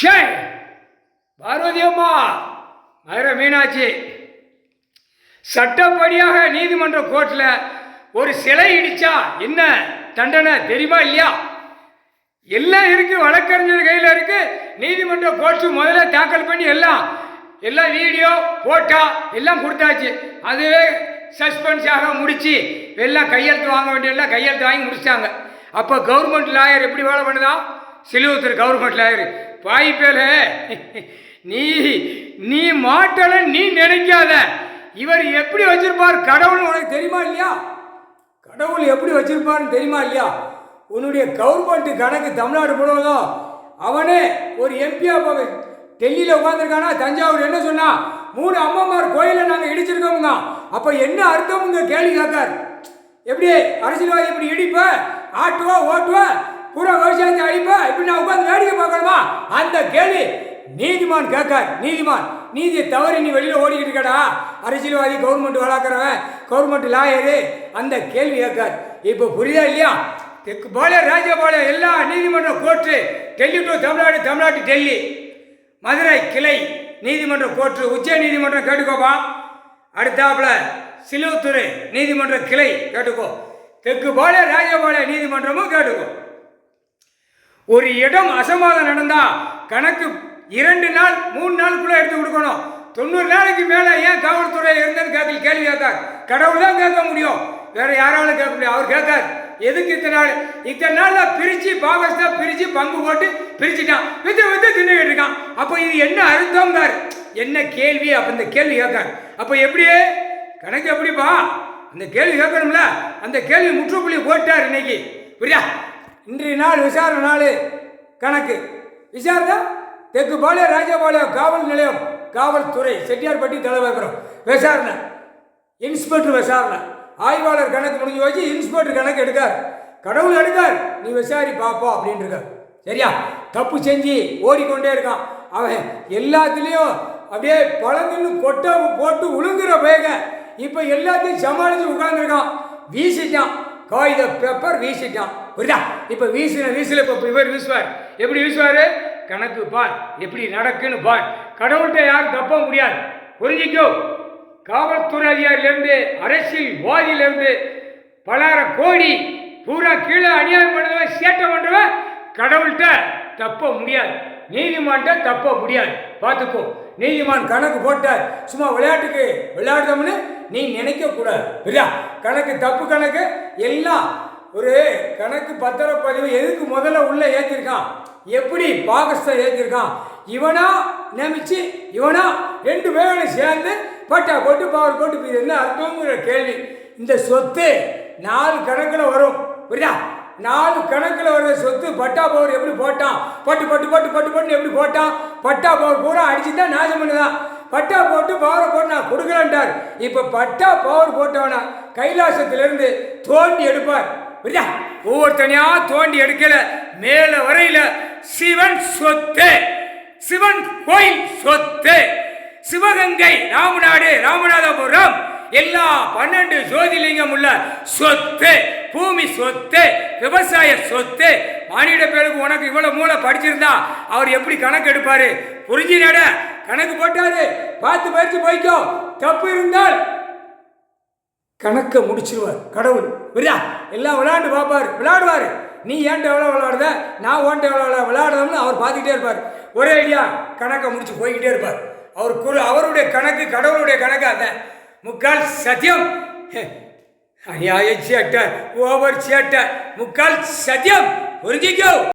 ஷே பார்வதி அம்மா, மதுரை மீனாட்சி, சட்டப்படியாக நீதிமன்ற கோர்ட்டில் ஒரு சிலை இடிச்சா என்ன தண்டனை தெரியுமா இல்லையா? எல்லாம் இருக்கு, வழக்கறிஞர் கையில் இருக்கு. நீதிமன்ற கோர்ட்டு முதல்ல தாக்கல் பண்ணி எல்லாம் வீடியோ போட்டோ எல்லாம் கொடுத்தாச்சு. அதுவே சஸ்பென்ஸாக முடிச்சு எல்லாம் கையெழுத்து வாங்க வேண்டியதெல்லாம் கையெழுத்து வாங்கி முடிச்சிட்டாங்க. அப்போ கவர்மெண்ட் லாயர் எப்படி வேலை பண்ணுதா? சிலுவத்தூர் கவர்மெண்ட் லாயர் வாய்ப்பேல நீ மாட்டல, நீ நினைக்காத. இவர் எப்படி வச்சிருப்பார் கடவுள் உனக்கு தெரியுமா இல்லையா? கடவுள் எப்படி வச்சிருப்பார்னு தெரியுமா இல்லையா? உன்னுடைய கவர்மெண்ட் கணக்கு தமிழ்நாடு முழுவதும் அவனே ஒரு எம்பியா டெல்லியில் உட்காந்துருக்கானா? தஞ்சாவூர் என்ன சொன்னா? 3 அம்மம்மார் கோயிலை நாங்கள் இடிச்சிருக்கோங்க. அப்போ என்ன அர்த்தம் கேள்வி கேட்கார். எப்படி அரசியல்வாதி இப்படி இடிப்ப, ஆட்டுவா ஓட்டுவா, பூரா விவசாயத்தை அழிப்ப, இப்படி நான் உட்காந்து வேடிக்கை பார்க்கணுமா? அந்த கேள்வி நீதிமான் கேட்கார். நீதியை தவறி நீ வெளியில் ஓடிக்கிட்டு இருக்கடா, அரசியல்வாதி, கவர்மெண்ட் வளர்க்குறவன், கவர்மெண்ட் லாயரு, அந்த கேள்வி கேட்கார். இப்போ புரியுதா இல்லையா? தெற்கு பாளையம், ராஜபாளையம், எல்லா நீதிமன்ற கோர்ட்டு, டெல்லி டு தமிழ்நாடு, தமிழ்நாடு டெல்லி, மதுரை கிளை நீதிமன்ற கோர்ட்டு, உச்ச நீதிமன்றம் கேட்டுக்கோப்பா. அடுத்தாப்புல சிலுவத்தூர் நீதிமன்ற கிளை கேட்டுக்கோ. தெற்கு பாளையம், ராஜபாளையம் நீதிமன்றமும் கேட்டுக்கோ. ஒரு இடம் அசம்பாதம் நடந்தா கணக்கு 2 நாள் 3 நாளுக்குள்ள எடுத்து கொடுக்கணும். 90 நாளைக்கு மேலே ஏன் காவல்துறை இருந்தேன்னு கேள்வி கேட்கார். கடவுள் தான் கேட்க முடியும், வேற யாராலும் கேட்க முடியும். அவர் கேட்கார், எதுக்கு இத்தனை நாளில் பிரித்து பாகஸ்தா பிரித்து பங்கு போட்டு பிரிச்சுட்டான், வித்து தின்னுக்கிட்டு இருக்கான். அப்போ இது என்ன அர்த்தம்கார்? என்ன கேள்வி? அப்போ இந்த கேள்வி கேட்கார். அப்போ எப்படியே கணக்கு எப்படிப்பா? அந்த கேள்வி கேட்கணும்ல. அந்த கேள்வி முற்றுப்புள்ளி போட்டார் இன்னைக்கு. புரியா? இன்றைய நாள் விசாரணை நாள். கணக்கு விசாரணை தெற்கு பாளையம், ராஜபாளையம் காவல் நிலையம், காவல்துறை, செட்டியார்பட்டி, தலைவரம் விசாரணை, இன்ஸ்பெக்டர் விசாரணை, ஆய்வாளர் கணக்கு முடிஞ்சு வச்சு இன்ஸ்பெக்டர் கணக்கு எடுக்கார். கடவுள் எடுக்கார், நீ விசாரி பார்ப்போம் அப்படின்னு இருக்கார். சரியா? தப்பு செஞ்சு ஓடிக்கொண்டே இருக்கான் அவன். எல்லாத்துலேயும் அப்படியே பழங்குன்னு கொட்டை போட்டு உழுங்குற வேக. இப்போ எல்லாத்தையும் சமாளித்து உட்கார்ந்துருக்கான். வீசிட்டான், காகித பேப்பர் வீசிட்டான். புரியுதா? இப்போ வீசில இப்போ இவர் வீசுவார். எப்படி வீசுவார்? கணக்கு பார், எப்படி நடக்குன்னு பார். கடவுள்கிட்ட யாரும் தப்ப முடியாது, புரிஞ்சிக்கோ. காவல்துறை அதிகாரியிலேருந்து அரசியல்வாதியிலேருந்து பலாயிரம் கோடி பூரா கீழே அநியாயம் பண்ணுறவன், சேட்டை பண்ணுறவன் கடவுள்கிட்ட தப்ப முடியாது, நீதிமான்கிட்ட தப்ப முடியாது. பார்த்துக்கோ. நீதிமான் கணக்கு போட்டார், சும்மா விளையாட்டுக்கு விளையாடுதோம்னு நீ நினைக்கக்கூடாது. இல்லையா? கணக்கு தப்பு கணக்கு எல்லாம் ஒரு கணக்கு பத்திரப்பதிவு எதுக்கு முதல்ல உள்ள ஏற்றிருக்கான், எப்படி பாகஸ்தை ஏற்றிருக்கான், இவனா நியமிச்சு இவனா 2 பேரும் சேர்ந்து பட்டா போட்டு பவர் போட்டு இது என்ன அர்த்தங்கிற கேள்வி. இந்த சொத்து 4 கணக்கில் வரும். புரியுதா? 4 கணக்கில் வர சொத்து பட்டா பவர் எப்படி போட்டான், பட்டு பட்டு பட்டு பட்டு பட்டு எப்படி போட்டான், பட்டா பவர் பூரா அடிச்சு தான் நாசம் பண்ணுதான். பட்டா போட்டு பவரை போட்டு நான் கொடுக்கலான்ட்டார். இப்போ பட்டா பவர் போட்டவனா கைலாசத்திலிருந்து தோண்டி எடுப்பார். புரியுதா? ஒவ்வொருத்தனையா தோண்டி எடுக்கல, மேல வரையில சிவன் சொத்து, சிவன் கோயில் சொத்து, சிவகங்கை, ராமநாடு, ராமநாதபுரம் எல்லா 12 ஜோதிலிங்கம் உள்ள சொத்து, பூமி சொத்து, விவசாய சொத்து. மானிட பேருக்கு உனக்கு இவ்வளவு மூளை படிச்சிருந்தா அவர் எப்படி கணக்கு எடுப்பாரு? புரிஞ்சு நட. கணக்கு போட்டாரு, பார்த்து பறிச்சு போய்க்கோ. தப்பு இருந்தால் கணக்கை முடிச்சிருவார் கடவுள். புரியா? எல்லாம் விளையாண்டு பார்ப்பார், விளையாடுவார். நீ ஏன்ட்ட எவ்வளோ விளையாடுத, நான் ஓன்ட்ட எவ்வளோ விளையாடுதோம்னு அவர் பார்த்துக்கிட்டே இருப்பார். ஒரே ஐடியா கணக்கை முடிச்சு போய்கிட்டே இருப்பார். அவருடைய கணக்கு கடவுளுடைய கணக்கு அதான். முக்கால் சத்தியம், அநியாய சேட்டை, ஓவர் சேட்டை, முக்கால் சத்தியம். புரிஞ்சிக்கோ.